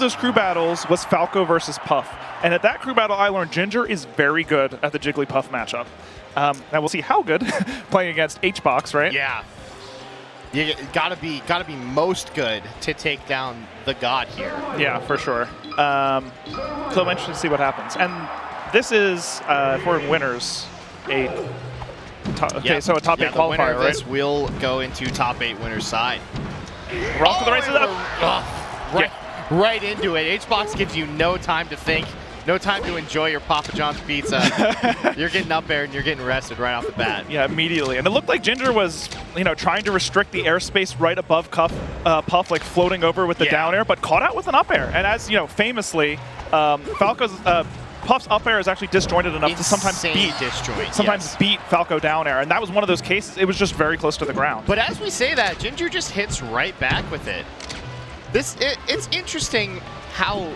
those crew battles was Falco versus Puff. And at that crew battle, I learned Ginger is very good at the Jigglypuff matchup. Now we'll see how good playing against HBox, right? Yeah. You gotta be most good to take down the god here. Yeah, for sure. So I'm interested to see what happens. And this is for winners a so a top 8 the winner qualifier, of this right? will go into top 8 winners side. Rock to the races up. Right into it. HBox gives you no time to think, no time to enjoy your Papa John's pizza. You're getting up there and you're getting rested right off the bat. Yeah, immediately. And it looked like Ginger was, trying to restrict the airspace right above Puff, like floating over with the down air, but caught out with an up air. And as famously, Falco's Puff's up air is actually disjointed enough to sometimes beat Falco down air, and that was one of those cases. It was just very close to the ground. But as we say that, Ginger just hits right back with it. It's interesting how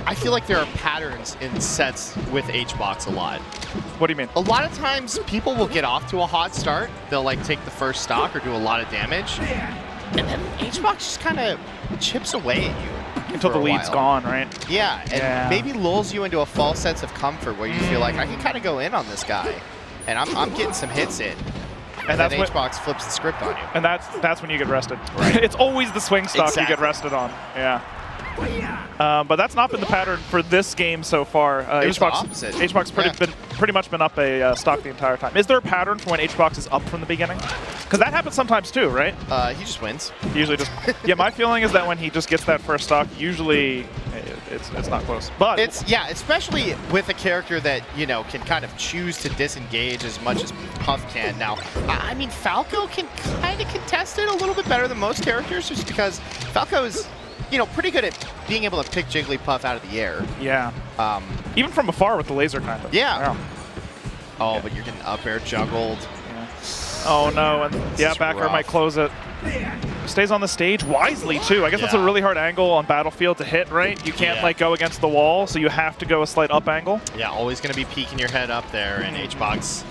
I feel like there are patterns in sets with HBox a lot. What do you mean? A lot of times people will get off to a hot start. They'll like take the first stock or do a lot of damage, and then HBox just kind of chips away at you. Until the lead's gone, right? Yeah, and maybe lulls you into a false sense of comfort where you feel like, I can kind of go in on this guy, and I'm getting some hits in. And then HBox flips the script on you. And that's when you get rested. Right. It's always the swing stock you get rested on. Yeah. But that's not been the pattern for this game so far. HBox pretty much been up a stock the entire time. Is there a pattern for when HBox is up from the beginning? Because that happens sometimes too, right? He just wins. He usually just. Yeah, my feeling is that when he just gets that first stock, usually it's not close. But especially with a character that can kind of choose to disengage as much as Puff can. Now, I mean, Falco can kind of contest it a little bit better than most characters, just because Falco is pretty good at being able to pick Jigglypuff out of the air. Yeah. Even from afar with the laser, kind of. Yeah. Oh, but you're getting up air juggled. Yeah. Oh, no. And back air might close it. Stays on the stage wisely, too. I guess that's a really hard angle on Battlefield to hit, right? You can't, go against the wall, so you have to go a slight up angle. Yeah, always going to be peeking your head up there, and HBox,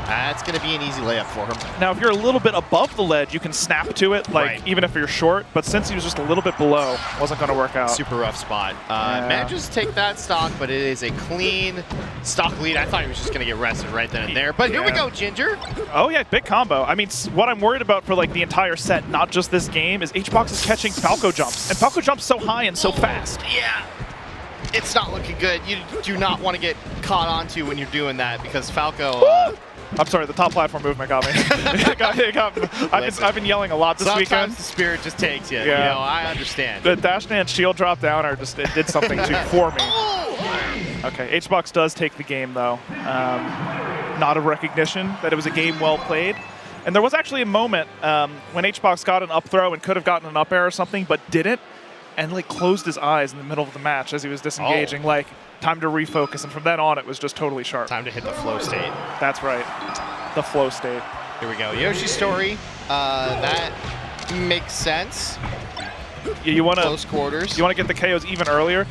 that's going to be an easy layup for him. Now, if you're a little bit above the ledge, you can snap to it, even if you're short. But since he was just a little bit below, wasn't going to work out. Super rough spot. Manages to take that stock, but it is a clean stock lead. I thought he was just going to get rested right then and there. But here we go, Ginger. Oh, yeah, big combo. I mean, what I'm worried about for, the entire set, not just this game, is HBox is catching Falco jumps. And Falco jumps so high and so fast. Yeah. It's not looking good. You do not want to get caught onto when you're doing that, because Falco... I'm sorry, the top platform movement got me. I've been yelling a lot this weekend. Sometimes the spirit just takes you. Yeah. I understand. The dash dance shield drop down or just it did something for me. Okay, HBox does take the game though. Not a recognition that it was a game well played. And there was actually a moment when HBox got an up throw and could have gotten an up air or something, but didn't, and closed his eyes in the middle of the match as he was disengaging. Time to refocus, and from then on, it was just totally sharp. Time to hit the flow state. That's right, the flow state. Here we go, Yoshi's story. That makes sense. You want to close quarters. You want to get the KOs even earlier.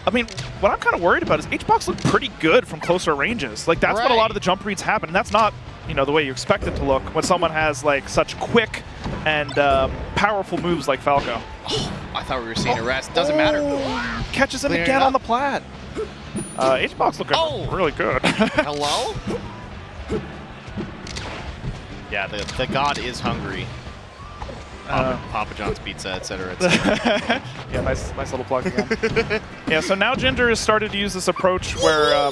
I mean, what I'm kind of worried about is HBox looked pretty good from closer ranges. That's what a lot of the jump reads happen, and that's not the way you expect it to look when someone has such quick and powerful moves like Falco. Oh, I thought we were seeing a rest. Doesn't matter. Catches him again on the plat. HBox looking really good. Hello? Yeah, the god is hungry. Papa John's pizza, etc., etc. Yeah, nice little plug again. Yeah, so now Ginger has started to use this approach where,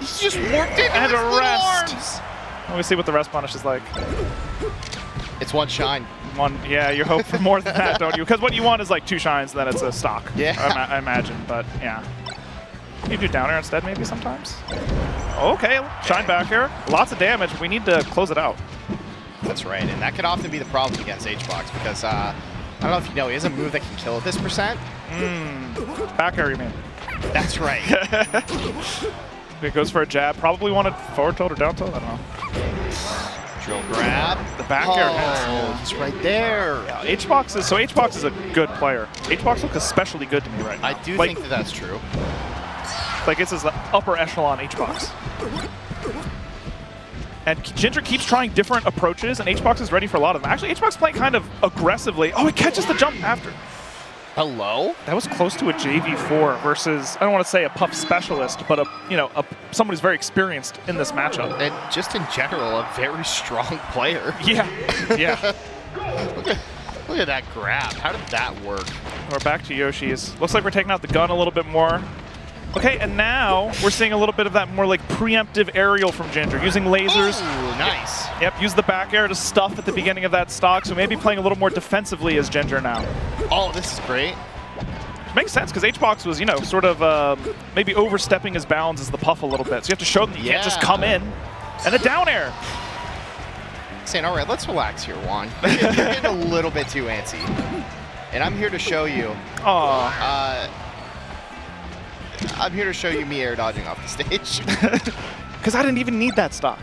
he's just warped into and his a little rest. arms. Let me see what the rest punish is like. It's one shine. Yeah, you hope for more than that, don't you? Because what you want is 2 shines, then it's a stock. Yeah. I imagine, but yeah. You do down air instead, maybe sometimes. Okay, shine back air. Lots of damage. We need to close it out. That's right, and that could often be the problem against HBox because I don't know if you know, he has a move that can kill at this percent. Back air, you mean? That's right. It goes for a jab. Probably wanted forward tilt or down tilt. I don't know. Drill grab. The back air hits. It's right there. Yeah, HBox is a good player. HBox looks especially good to me right now. I do think that's true. It's his upper echelon HBox. And Ginger keeps trying different approaches, and HBox is ready for a lot of them. Actually, HBox playing kind of aggressively. Oh, he catches the jump after. Hello? That was close to a JV4 versus, I don't want to say a Puff specialist, but someone who's very experienced in this matchup. And just in general, a very strong player. Yeah, yeah. Look at that grab. How did that work? We're back to Yoshi's. Looks like we're taking out the gun a little bit more. Okay, and now we're seeing a little bit of that more like preemptive aerial from Ginger, using lasers. Ooh, nice. Yep, use the back air to stuff at the beginning of that stock, so maybe playing a little more defensively as Ginger now. Oh, this is great. Makes sense, because HBox was, sort of maybe overstepping his bounds as the Puff a little bit. So you have to show them that you can't just come in. And a down air. Saying, all right, let's relax here, Juan. You're getting a little bit too antsy. And I'm here to show you. I'm here to show you me air dodging off the stage. Because I didn't even need that stock.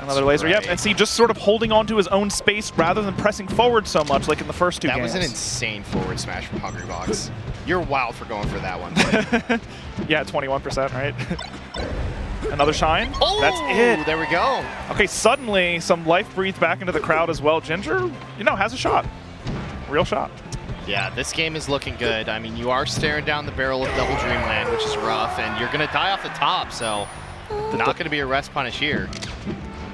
Another laser, right. yep. And see, just sort of holding on to his own space rather than pressing forward so much like in the first two games. That was an insane forward smash from Hungrybox. You're wild for going for that one. Yeah, 21%, right? Another shine. Oh, that's it. There we go. Okay, suddenly some life breathed back into the crowd as well. Ginger, has a shot. Real shot. Yeah, this game is looking good. I mean, you are staring down the barrel of Double Dreamland, which is rough, and you're going to die off the top, so not going to be a rest punish here.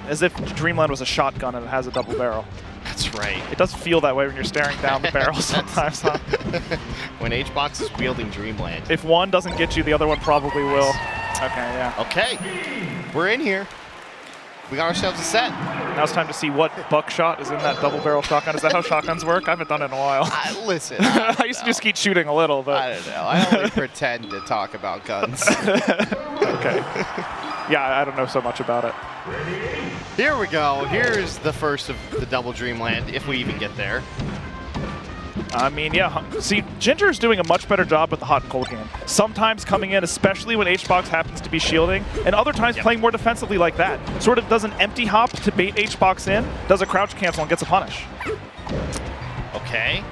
As if Dreamland was a shotgun and it has a double barrel. That's right. It does feel that way when you're staring down the barrel sometimes, huh? When HBox is wielding Dreamland. If one doesn't get you, the other one probably will. Okay, yeah. Okay, we're in here. We got ourselves a set. Now it's time to see what buckshot is in that double barrel shotgun. Is that how shotguns work? I haven't done it in a while. Listen. I used to just keep shooting a little, but... I don't know. I only pretend to talk about guns. Okay. Yeah, I don't know so much about it. Here we go. Here's the first of the Double Dreamland, if we even get there. I mean, yeah. See, Ginger is doing a much better job with the hot and cold game. Sometimes coming in, especially when HBox happens to be shielding, and other times playing more defensively like that. Sort of does an empty hop to bait HBox in, does a crouch cancel, and gets a punish. Okay.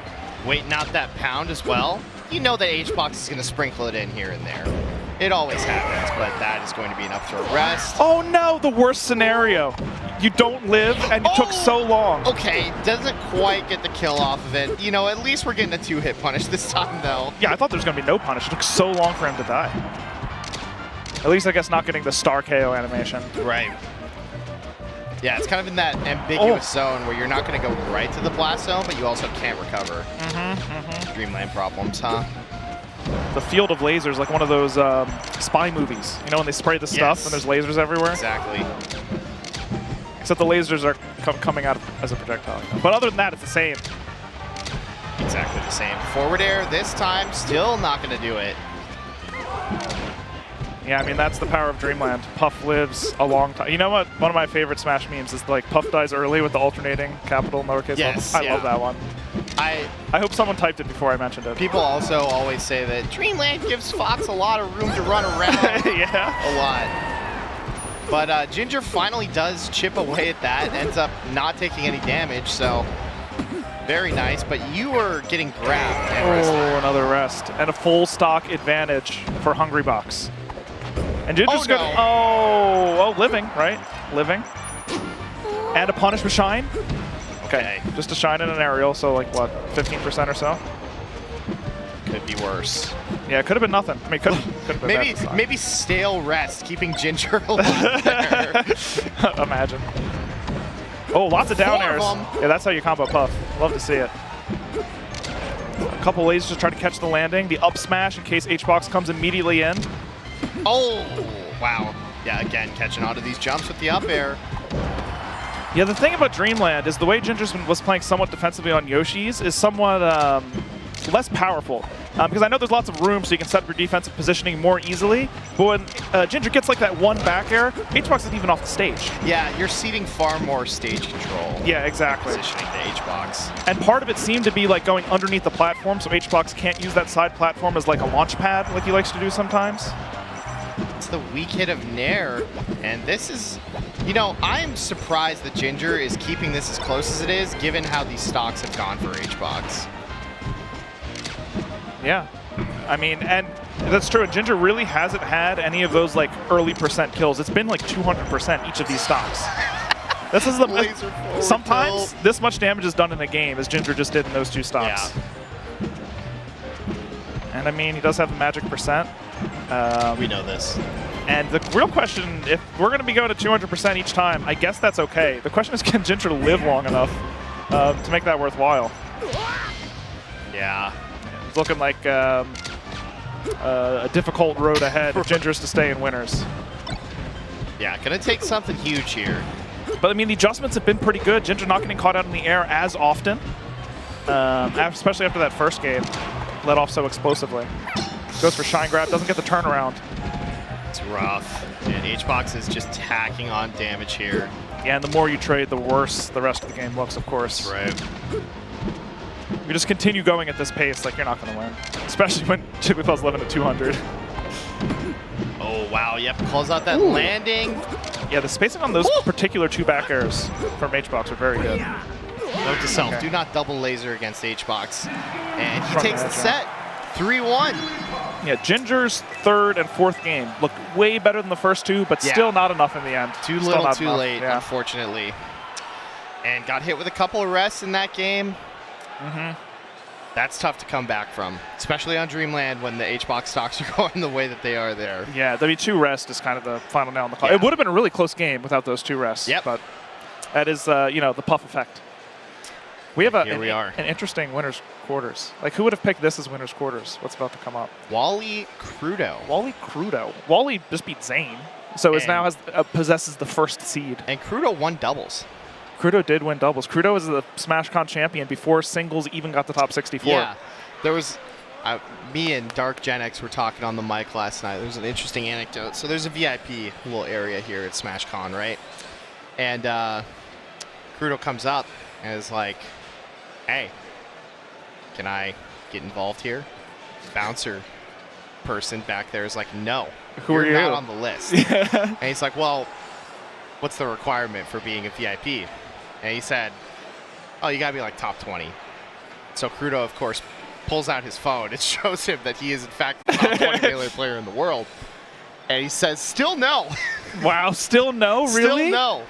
Waiting out that pound as well. You know that HBox is going to sprinkle it in here and there. It always happens, but that is going to be enough to arrest. Oh no, the worst scenario. You don't live, and you took so long. Okay, doesn't quite get the kill off of it. At least we're getting a 2-hit punish this time, though. Yeah, I thought there was going to be no punish. It took so long for him to die. At least, I guess, not getting the star KO animation. Right. Yeah, it's kind of in that ambiguous zone where you're not going to go right to the blast zone, but you also can't recover. Dreamland problems, huh? The field of lasers, like one of those spy movies. When they spray the stuff and there's lasers everywhere? Exactly. Except the lasers are coming out as a projectile. But other than that, it's the same. Exactly the same. Forward air this time, still not going to do it. Yeah, I mean, that's the power of Dreamland. Puff lives a long time. You know what? One of my favorite Smash memes is like Puff dies early with the alternating capital and lowercase Yes, letters. I love that one. I hope someone typed it before I mentioned it. People also always say that Dreamland gives Fox a lot of room to run around. Yeah. A lot. But Ginger finally does chip away at that, ends up not taking any damage, so very nice. But you were getting grabbed. Oh, another rest. And a full stock advantage for Hungrybox. And Ginger's good. Oh, living, right? Living. And a punish with Shine. Okay, just a Shine and an aerial, so like what, 15% or so? Could be worse. Yeah, it could have been nothing. I mean, could have been maybe stale rest, keeping Ginger alive there. Imagine. Oh, lots of down airs. Yeah, that's how you combo Puff. Love to see it. A couple lasers to try to catch the landing. The up smash in case HBox comes immediately in. Oh, wow. Yeah, again, catching onto these jumps with the up air. Yeah, the thing about Dreamland is the way Ginger was playing somewhat defensively on Yoshi's is somewhat less powerful. Because I know there's lots of room so you can set up your defensive positioning more easily, but when Ginger gets like that one back air, HBox isn't even off the stage. Yeah, you're ceding far more stage control. Yeah, exactly. Positioning to HBox. And part of it seemed to be like going underneath the platform, so HBox can't use that side platform as like a launch pad like he likes to do sometimes. It's the weak hit of Nair, and this is, I'm surprised that Ginger is keeping this as close as it is, given how these stocks have gone for HBox. Yeah, I mean, and that's true. Ginger really hasn't had any of those like early percent kills. It's been like 200% each of these stocks. This is the Laser forward sometimes tilt. this much damage is done in a game, as Ginger just did in those 2 stops. Yeah. And I mean, he does have the magic percent. We know this. And the real question, if we're going to be going to 200% each time, I guess that's okay. The question is, can Ginger live long enough to make that worthwhile? Yeah. It's looking like a difficult road ahead if Ginger's to stay in winners. Yeah, gonna take something huge here. But I mean, the adjustments have been pretty good. Ginger not getting caught out in the air as often, especially after that first game. Let off so explosively. Goes for shine grab, doesn't get the turnaround. It's rough. And HBox is just tacking on damage here. Yeah, and the more you trade, the worse the rest of the game looks, of course. Right. You just continue going at this pace, like you're not going to win. Especially when Jigglypuff's living at 200. Oh, wow. Yep, calls out that landing. Yeah, the spacing on those particular 2 back airs from HBox are very good. Note to self, do not double laser against HBox. And he Front takes the edge, set. 3-1. Yeah, Ginger's 3rd and 4th game looked way better than the first 2, but still not enough in the end. Too Still little, not too enough. late, Yeah. unfortunately. And got hit with a couple of rests in that game. That's tough to come back from, especially on Dreamland when the HBox stocks are going the way that they are there. Yeah, the 2 rest is kind of the final nail in the coffin. Yeah. It would have been a really close game without those 2 rests. Yep. But that is, you know, the Puff effect. We have an interesting winner's quarters. Like, who would have picked this as winner's quarters? What's about to come up? Wally Crudo. Wally Crudo. Wally just beat Zane, so is now possesses the 1st seed. And Crudo won doubles. Crudo did win doubles. Crudo is the SmashCon champion before singles even got the top 64. Yeah, there was me and Dark Gen X were talking on the mic last night. There was an interesting anecdote. So there's a VIP little area here at SmashCon, right? And Crudo comes up and is like, "Hey, can I get involved here?" Bouncer person back there is like, "No, Who are you're you? not on the list." And he's like, "Well, what's the requirement for being a VIP?" And he said, "Oh, you gotta be like top 20. So Crudo, of course, pulls out his phone. It shows him that he is, in fact, the top 20 Melee player in the world. And he says, "Still no." Wow, still no? Really? Still no.